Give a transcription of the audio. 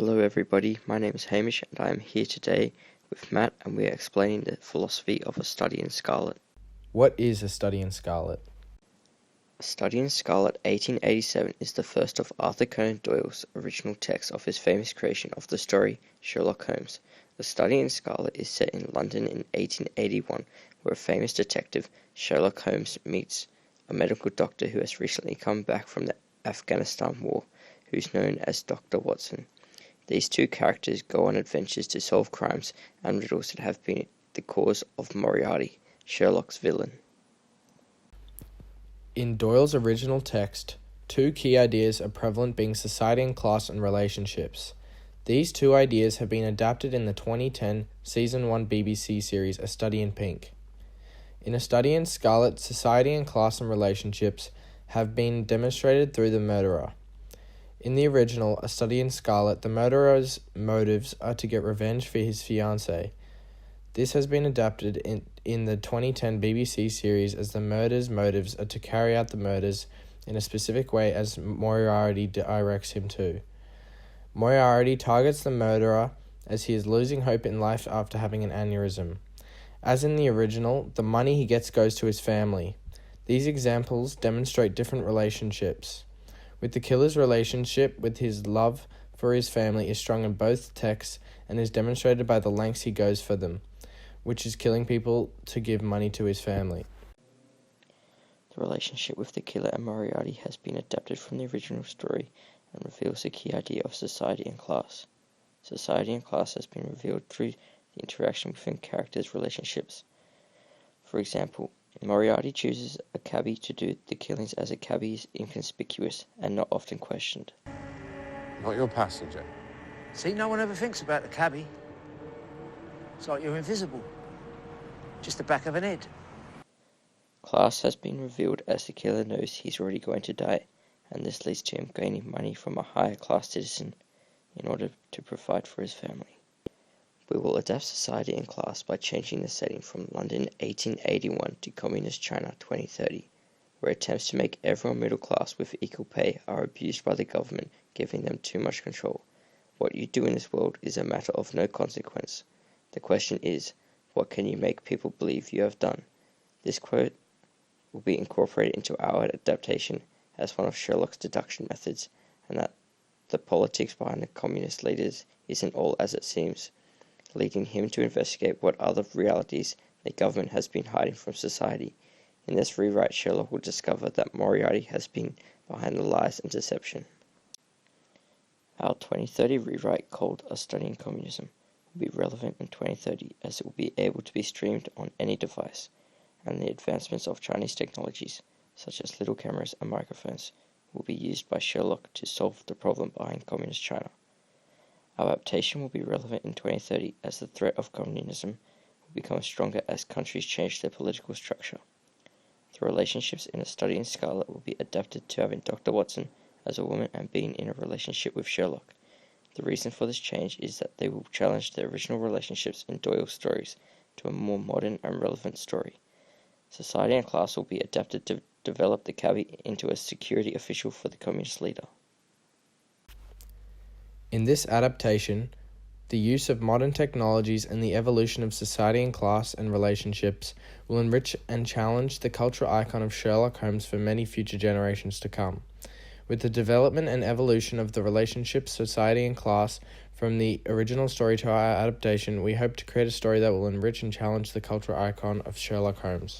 Hello everybody, my name is Hamish and I am here today with Matt and we are explaining the philosophy of A Study in Scarlet. What is A Study in Scarlet? A Study in Scarlet 1887 is the first of Arthur Conan Doyle's original text of his famous creation of the story Sherlock Holmes. A Study in Scarlet is set in London in 1881 where a famous detective, Sherlock Holmes, meets a medical doctor who has recently come back from the Afghanistan War, who is known as Dr. Watson. These two characters go on adventures to solve crimes and riddles that have been the cause of Moriarty, Sherlock's villain. In Doyle's original text, two key ideas are prevalent, being society and class and relationships. These two ideas have been adapted in the 2010 Season 1 BBC series A Study in Pink. In A Study in Scarlet, society and class and relationships have been demonstrated through the murderer. In the original, A Study in Scarlet, the murderer's motives are to get revenge for his fiancée. This has been adapted in the 2010 BBC series as the murderer's motives are to carry out the murders in a specific way as Moriarty directs him to. Moriarty targets the murderer as he is losing hope in life after having an aneurysm. As in the original, the money he gets goes to his family. These examples demonstrate different relationships. With the killer's relationship with his love for his family is strong in both texts and is demonstrated by the lengths he goes for them, which is killing people to give money to his family. The relationship with the killer and Moriarty has been adapted from the original story and reveals the key idea of society and class. Society and class has been revealed through the interaction between characters' relationships. For example, Moriarty chooses a cabbie to do the killings as a cabbie is inconspicuous and not often questioned. Not your passenger. See, no one ever thinks about the cabbie. It's like you're invisible. Just the back of an head. Class has been revealed as the killer knows he's already going to die, and this leads to him gaining money from a higher class citizen in order to provide for his family. We will adapt society and class by changing the setting from London 1881 to Communist China 2030, where attempts to make everyone middle class with equal pay are abused by the government, giving them too much control. What you do in this world is a matter of no consequence. The question is, what can you make people believe you have done? This quote will be incorporated into our adaptation as one of Sherlock's deduction methods, and that the politics behind the communist leaders isn't all as it seems, leading him to investigate what other realities the government has been hiding from society. In this rewrite, Sherlock will discover that Moriarty has been behind the lies and deception. Our 2030 rewrite, called A Study in Communism, will be relevant in 2030 as it will be able to be streamed on any device, and the advancements of Chinese technologies, such as little cameras and microphones, will be used by Sherlock to solve the problem behind Communist China. Our adaptation will be relevant in 2030 as the threat of communism will become stronger as countries change their political structure. The relationships in A Study in Scarlet will be adapted to having Dr. Watson as a woman and being in a relationship with Sherlock. The reason for this change is that they will challenge the original relationships in Doyle's stories to a more modern and relevant story. Society and class will be adapted to develop the cabbie into a security official for the communist leader. In this adaptation, the use of modern technologies and the evolution of society and class and relationships will enrich and challenge the cultural icon of Sherlock Holmes for many future generations to come. With the development and evolution of the relationships, society and class from the original story to our adaptation, we hope to create a story that will enrich and challenge the cultural icon of Sherlock Holmes.